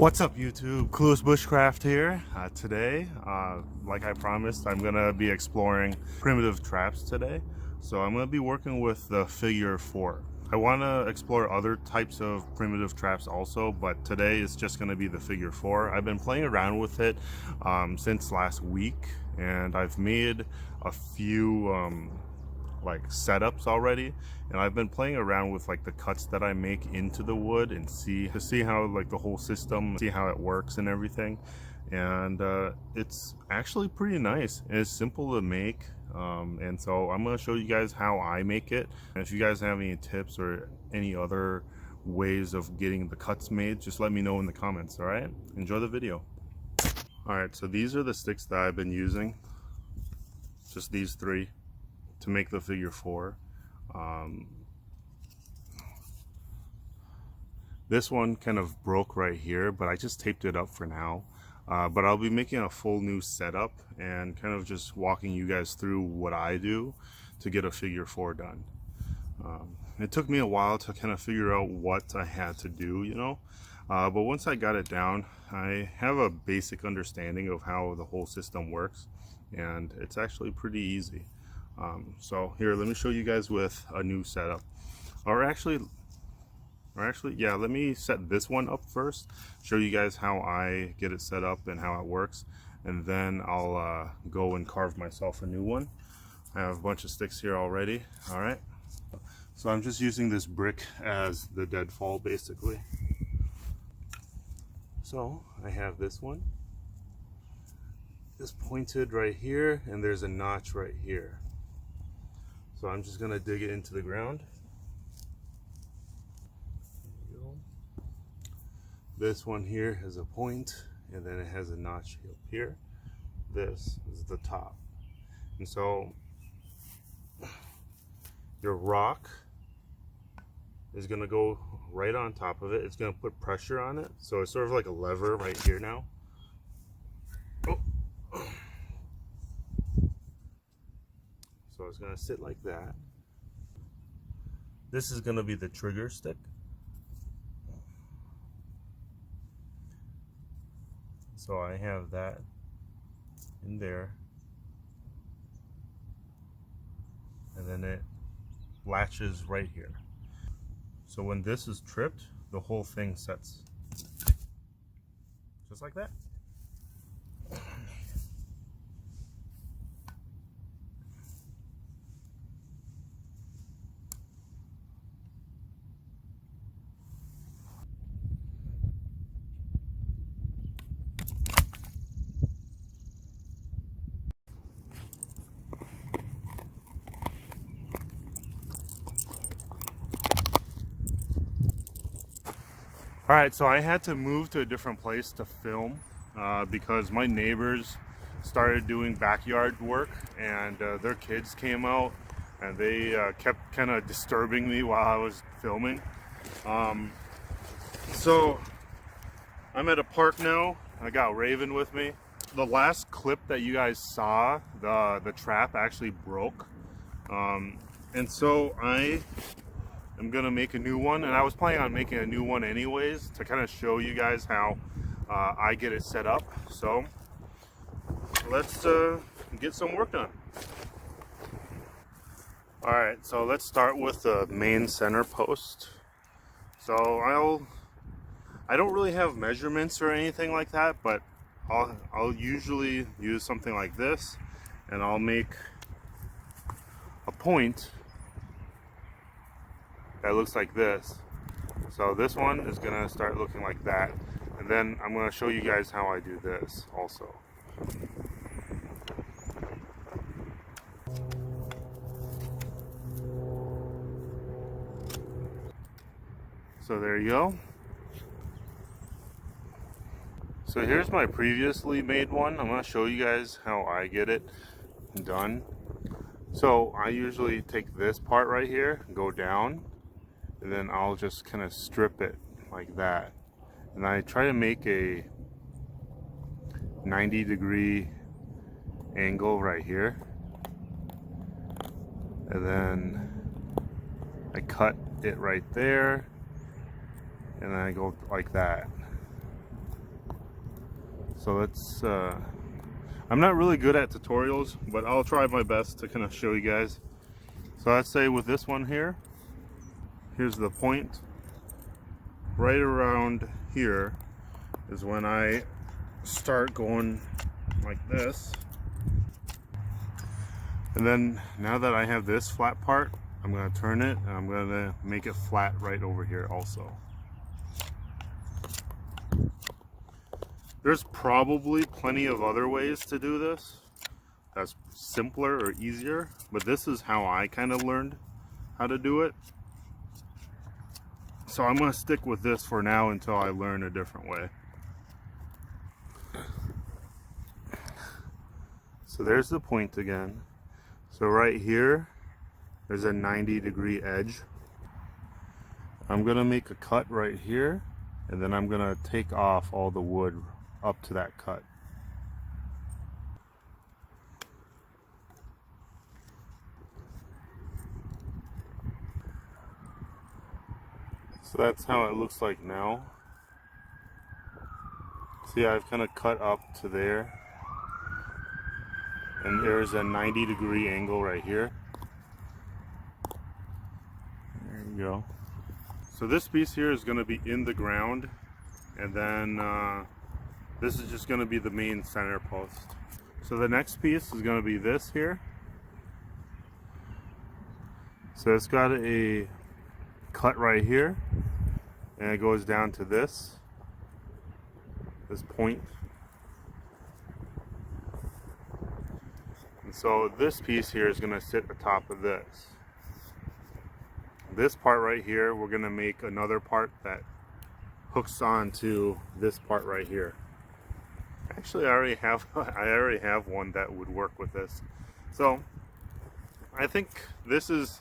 What's up YouTube? Clueless Bushcraft here. Today, like I promised, I'm gonna be exploring primitive traps today. So I'm gonna be working with the figure 4. I wanna explore other types of primitive traps also, but today it's just gonna be the figure 4. I've been playing around with it since last week, and I've made a few like setups already, and I've been playing around with like the cuts that I make into the wood and see how like the whole system, see how it works and everything. And it's actually pretty nice and it's simple to make, and so I'm going to show you guys how I make it. And if you guys have any tips or any other ways of getting the cuts made, just let me know in the comments. All right, enjoy the video. All right, so these are the sticks that I've been using, just these 3 to make the figure 4. This one kind of broke right here, but I just taped it up for now. But I'll be making a full new setup and kind of just walking you guys through what I do to get a figure 4 done. It took me a while to kind of figure out what I had to do, you know, but once I got it down, I have a basic understanding of how the whole system works, and it's actually pretty easy. So here, let me show you guys with a new setup, or actually yeah, let me set this one up first, show you guys how I get it set up and how it works, and then I'll go and carve myself a new one. I have a bunch of sticks here already. All right, so I'm just using this brick as the deadfall basically. So I have this one, it's pointed right here, and there's a notch right here. So I'm just gonna dig it into the ground. There you go. This one here has a point, and then it has a notch up here. This is the top. And so your rock is gonna go right on top of it. It's gonna put pressure on it. So it's sort of like a lever right here now. Oh. So it's gonna sit like that. This is gonna be the trigger stick. So I have that in there, and then it latches right here. So when this is tripped, the whole thing sets just like that. All right, so I had to move to a different place to film because my neighbors started doing backyard work, and their kids came out and they kept kind of disturbing me while I was filming. So I'm at a park now. I got Raven with me. The last clip that you guys saw, the trap actually broke, and so I'm gonna make a new one, and I was planning on making a new one anyways to kind of show you guys how I get it set up. So let's get some work done. All right, so let's start with the main center post. So I don't really have measurements or anything like that, but I'll usually use something like this, and I'll make a point that looks like this. So this one is gonna start looking like that, and then I'm gonna show you guys how I do this also. So there you go. So here's my previously made one. I'm gonna show you guys how I get it done. So I usually take this part right here, go down, and then I'll just kind of strip it like that. And I try to make a 90-degree angle right here. And then I cut it right there, and then I go like that. So let's, I'm not really good at tutorials, but I'll try my best to kind of show you guys. So let's say with this one here, here's the point. Right around here is when I start going like this. And then now that I have this flat part, I'm going to turn it and I'm going to make it flat right over here also. There's probably plenty of other ways to do this that's simpler or easier, but this is how I kind of learned how to do it. So I'm going to stick with this for now until I learn a different way. So there's the point again. So right here, there's a 90-degree edge. I'm going to make a cut right here, and then I'm going to take off all the wood up to that cut. So that's how it looks like now. See, I've kind of cut up to there. And there's a 90-degree angle right here. There you go. So this piece here is going to be in the ground, and then this is just going to be the main center post. So the next piece is going to be this here. So it's got a cut right here, and it goes down to this point. So this piece here is going to sit atop of this. This part right here, we're going to make another part that hooks onto this part right here. Actually, I already have one that would work with this. So I think this is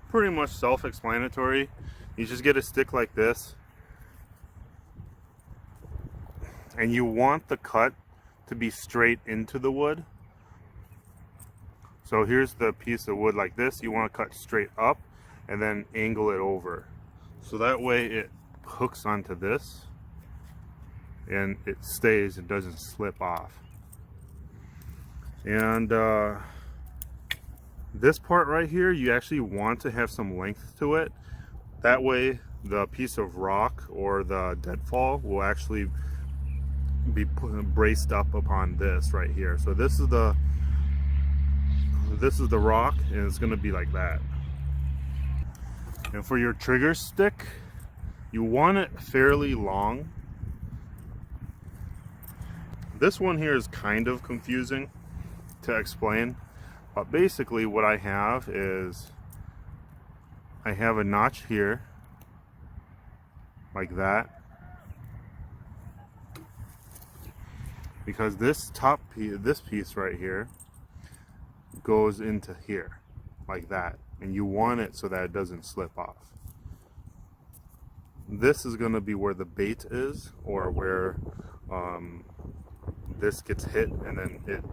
pretty much self-explanatory. You just get a stick like this, and you want the cut to be straight into the wood. So here's the piece of wood like this. You want to cut straight up and then angle it over. So that way it hooks onto this and it stays, it doesn't slip off. And this part right here, you actually want to have some length to it. That way the piece of rock or the deadfall will actually be braced up upon this right here. So this is the rock, and it's going to be like that. And for your trigger stick, you want it fairly long. This one here is kind of confusing to explain, but basically what I have is I have a notch here like that, because this piece right here goes into here like that, and you want it so that it doesn't slip off. This is going to be where the bait is, or where this gets hit and then it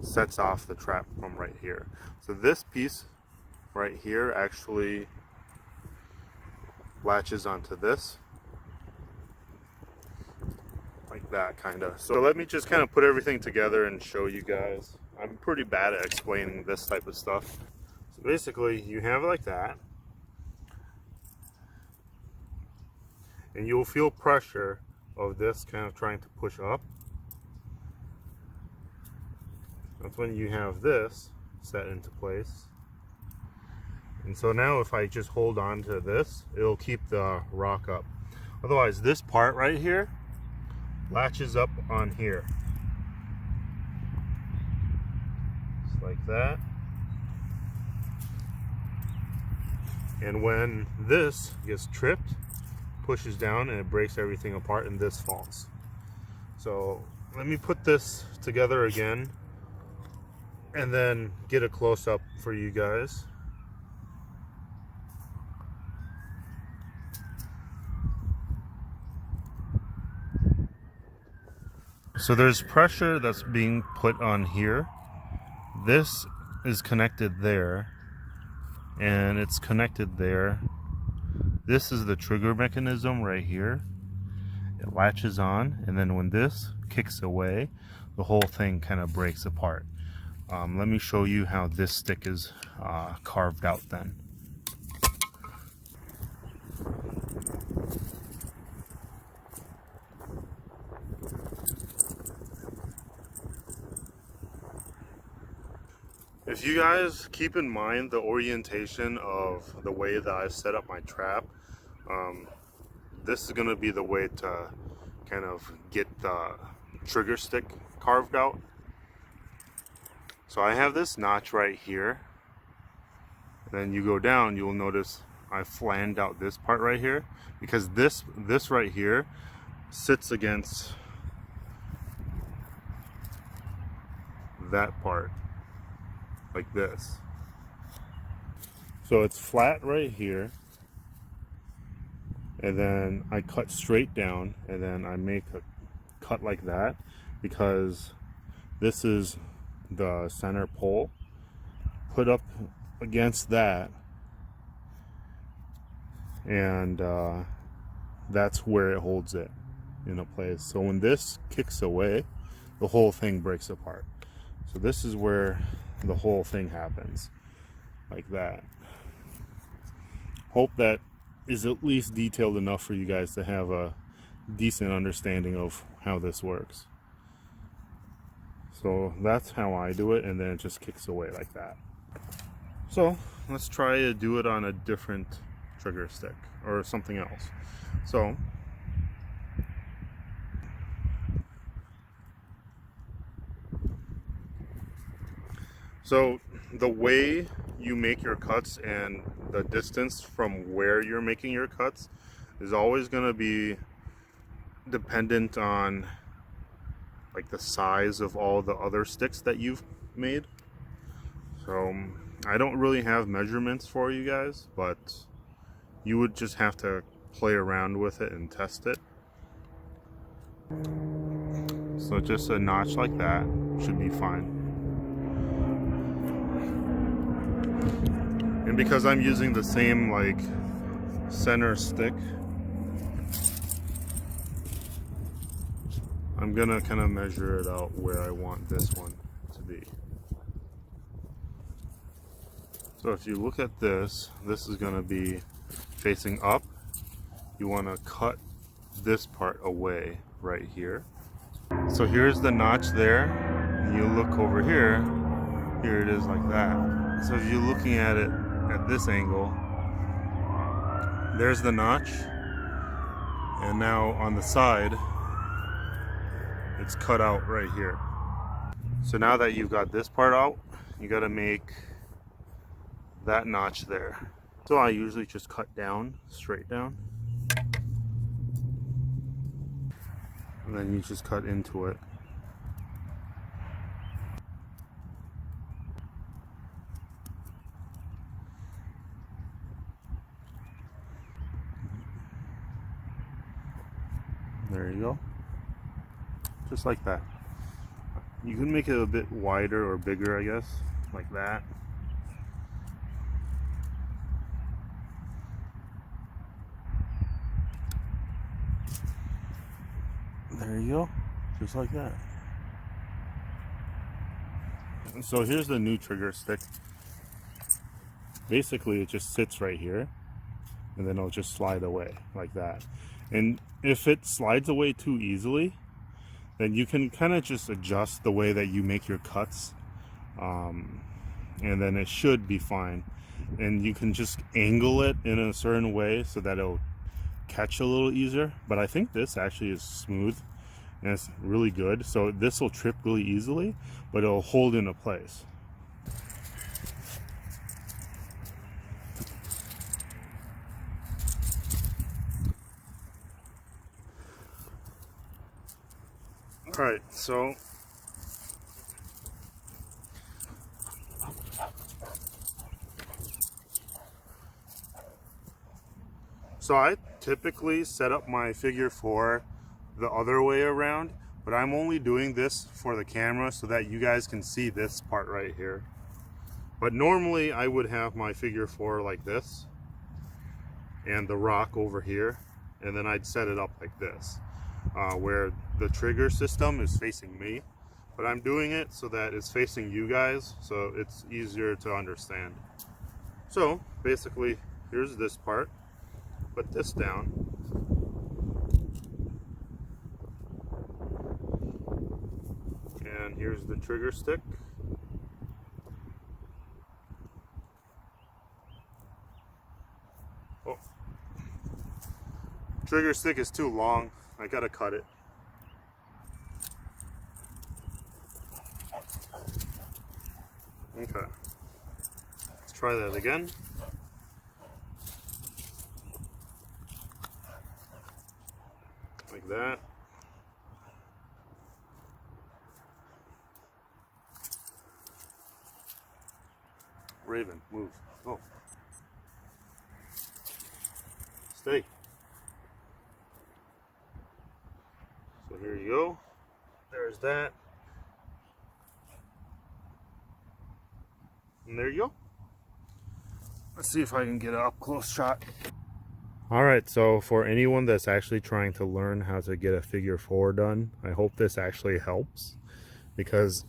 sets off the trap from right here. So this piece right here actually latches onto this like that, kind of. So let me just kind of put everything together and show you guys. I'm pretty bad at explaining this type of stuff. So basically you have it like that, and you'll feel pressure of this kind of trying to push up. That's when you have this set into place. And so now if I just hold on to this, it'll keep the rock up. Otherwise, this part right here latches up on here. Just like that. And when this gets tripped, pushes down and it breaks everything apart, and this falls. So let me put this together again and then get a close-up for you guys. So there's pressure that's being put on here. This is connected there, and it's connected there. This is the trigger mechanism right here, it latches on, and then when this kicks away, the whole thing kind of breaks apart. Let me show you how this stick is carved out then. If you guys keep in mind the orientation of the way that I set up my trap, this is going to be the way to kind of get the trigger stick carved out. So I have this notch right here. Then you go down, you'll notice I flanged out this part right here, because this right here sits against that part, like this. So it's flat right here, and then I cut straight down, and then I make a cut like that, because this is the center pole. Put up against that, and that's where it holds it in a place. So when this kicks away, the whole thing breaks apart. So this is where the whole thing happens, like that. Hope that is at least detailed enough for you guys to have a decent understanding of how this works. So that's how I do it, and then it just kicks away like that. So let's try to do it on a different trigger stick or something else. So the way you make your cuts and the distance from where you're making your cuts is always going to be dependent on like the size of all the other sticks that you've made. So I don't really have measurements for you guys, but you would just have to play around with it and test it. So just a notch like that should be fine. And because I'm using the same like center stick, I'm gonna kind of measure it out where I want this one to be. So if you look at this, this is gonna be facing up. You wanna cut this part away right here. So here's the notch there, and you look over here, here it is like that. So if you're looking at it at this angle, there's the notch, and now on the side, it's cut out right here. So now that you've got this part out, you gotta make that notch there. So I usually just cut down, straight down. And then you just cut into it. There you go. Just like that. You can make it a bit wider or bigger, I guess, like that. There you go, just like that. So here's the new trigger stick. Basically it just sits right here, and then it'll just slide away like that. And if it slides away too easily, then you can kind of just adjust the way that you make your cuts, and then it should be fine. And you can just angle it in a certain way so that it'll catch a little easier. But I think this actually is smooth and it's really good, so this will trip really easily, but it'll hold into place. All right, so I typically set up my figure 4 the other way around, but I'm only doing this for the camera so that you guys can see this part right here. But normally I would have my figure 4 like this and the rock over here, and then I'd set it up like this. where the trigger system is facing me, but I'm doing it so that it's facing you guys, so it's easier to understand. So basically, here's this part. Put this down. And here's the trigger stick. Oh. Trigger stick is too long. I gotta cut it. Okay. Let's try that again. Like that. Raven, move. Oh. Stay. So here you go. There's that. And there you go. Let's see if I can get an up close shot. Alright, so for anyone that's actually trying to learn how to get a figure 4 done, I hope this actually helps, because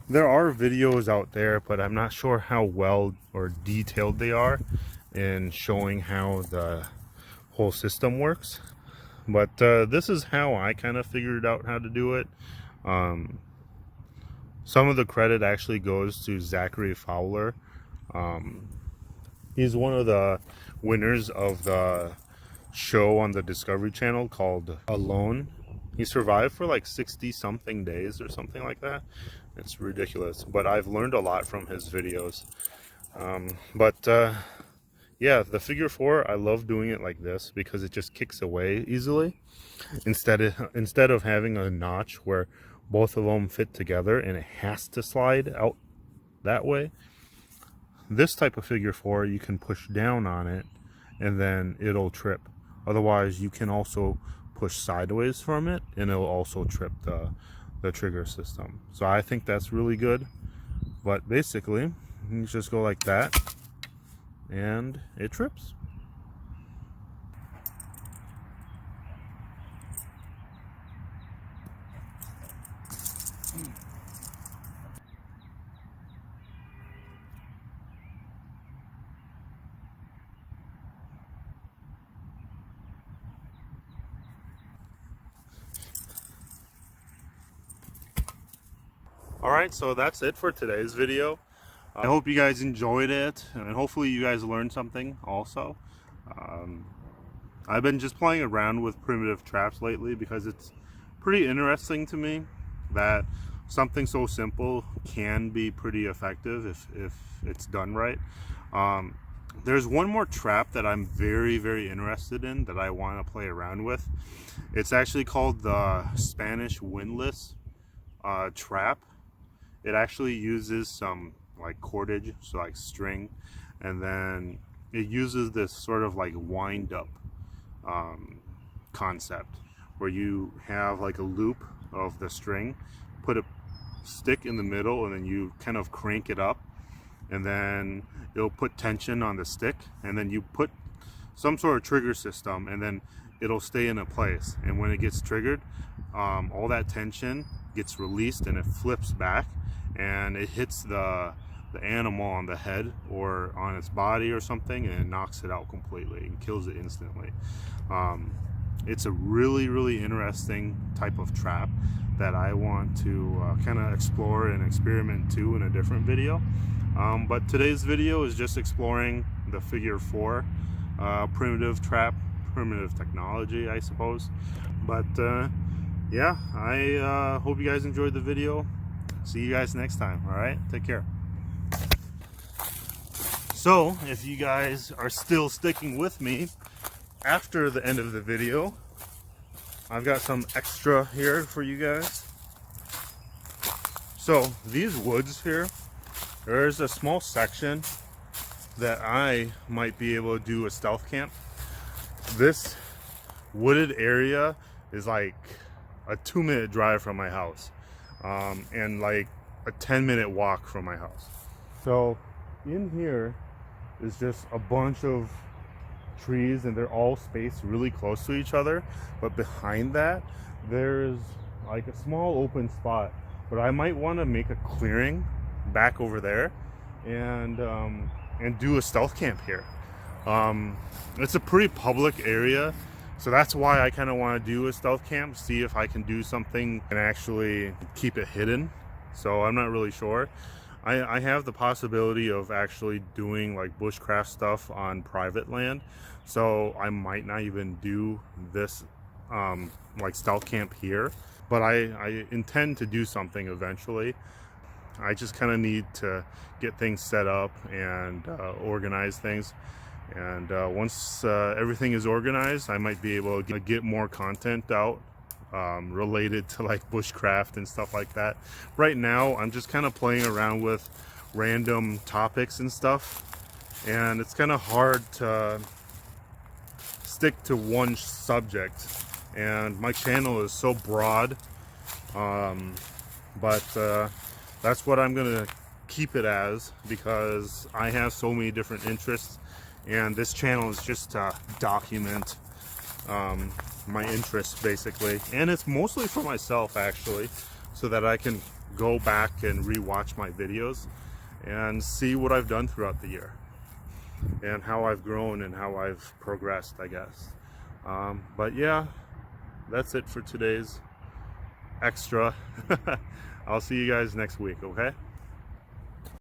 there are videos out there, but I'm not sure how well or detailed they are in showing how the whole system works. But this is how I kind of figured out how to do it. Some of the credit actually goes to Zachary Fowler. He's one of the winners of the show on the Discovery Channel called Alone. He survived for like 60 something days or something like that. It's ridiculous, but I've learned a lot from his videos. Yeah, the figure 4, I love doing it like this because it just kicks away easily instead of having a notch where both of them fit together and it has to slide out that way. This type of figure 4, you can push down on it and then it'll trip. Otherwise, you can also push sideways from it and it'll also trip the trigger system. So I think that's really good. But basically, you just go like that and it trips. Alright, so that's it for today's video. I hope you guys enjoyed it, and hopefully you guys learned something also. I've been just playing around with primitive traps lately because it's pretty interesting to me that something so simple can be pretty effective if it's done right. There's one more trap that I'm very interested in that I want to play around with. It's actually called the Spanish windlass trap. It actually uses some like cordage, so like string, and then it uses this sort of like wind up concept where you have like a loop of the string, put a stick in the middle, and then you kind of crank it up, and then it'll put tension on the stick, and then you put some sort of trigger system, and then it'll stay in a place. And when it gets triggered, all that tension gets released and it flips back and it hits the animal on the head or on its body or something, and it knocks it out completely and kills it instantly. It's a really interesting type of trap that I want to kind of explore and experiment too in a different video. But today's video is just exploring the figure 4 primitive trap, primitive technology, I suppose. But yeah, I hope you guys enjoyed the video. See you guys next time. All right, take care. So if you guys are still sticking with me after the end of the video, I've got some extra here for you guys. So these woods here, there's a small section that I might be able to do a stealth camp. This wooded area is like a 2-minute drive from my house, and like a 10-minute walk from my house. So in here is just a bunch of trees, and they're all spaced really close to each other. But behind that, there's like a small open spot. But I might want to make a clearing back over there and do a stealth camp here. It's a pretty public area, so that's why I kind of want to do a stealth camp, see if I can do something and actually keep it hidden. So I'm not really sure. I have the possibility of actually doing like bushcraft stuff on private land, so I might not even do this like stealth camp here, but I intend to do something eventually. I just kind of need to get things set up and organize things. And once everything is organized, I might be able to get more content out related to like bushcraft and stuff like that. Right now, I'm just kind of playing around with random topics and stuff. And it's kind of hard to stick to one subject. And my channel is so broad. But that's what I'm going to keep it as, because I have so many different interests. And this channel is just to document my interests, basically. And it's mostly for myself, actually, so that I can go back and rewatch my videos and see what I've done throughout the year and how I've grown and how I've progressed, I guess. But yeah, that's it for today's extra. I'll see you guys next week, okay?